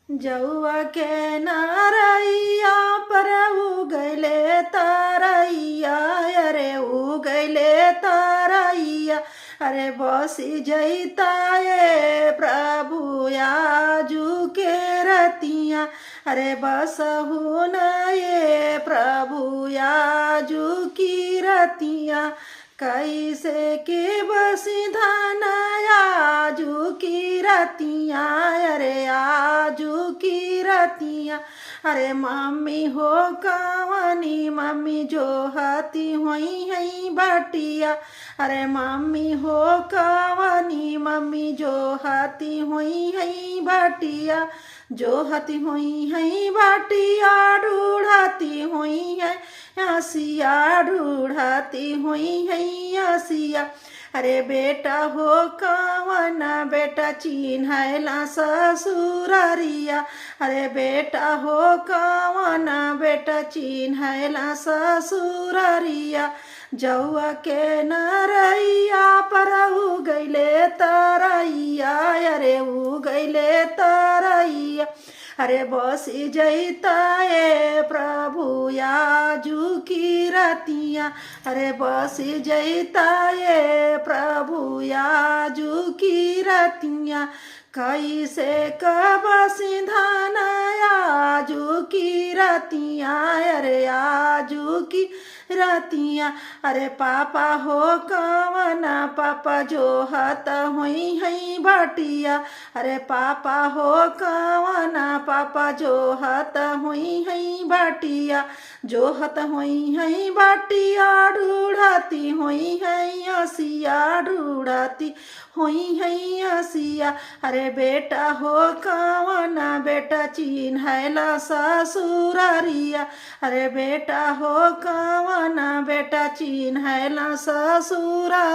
जौआ के नारैया पर उगले तारैया, अरे उगले तारैया, अरे बसी जैता ये प्रभु आजू के रतिया, अरे बसहु न ये प्रभु आजू की रतिया। कैसे के बसी धन आजू की रतिया, अरे आजू की रतिया। अरे मम्मी हो कवनी मम्मी जो हती हुई है बटिया, अरे मम्मी हो कवनी मम्मी जो हती हुई है बटिया, जो हती हुई है बटिया ढूढ़ती हुई है हसिया, ढूढ़ती हुई है हसिया। अरे बेटा हो कवन बेटा चिन्हला ससुररिया, अरे बेटा हो कवन बेटा चिन्हला ससुररिया। जौआ के नरैया पर उगले तरैया, अरे उगले तरैया, अरे बसी जैता ये प्रभु आजू की रतिया, अरे बसी जैता ये प्रभु आजू की रतिया। कैसे कबसी धन आजू की रतिया, अरे आजू की रतिया। अरे पापा हो कवन पापा जो हत हुई है बटिया, अरे पापा हो कवन पापा जो हत हुई है बटिया, जो हत हुई है बटिया ढूढ़ती हुई है हसिया, ढूढ़ती हुई है हसिया। अरे बेटा हो कवन बेटा चिन्हला ससुररिया, अरे बेटा हो कवन बेटा चिन्हला ससुर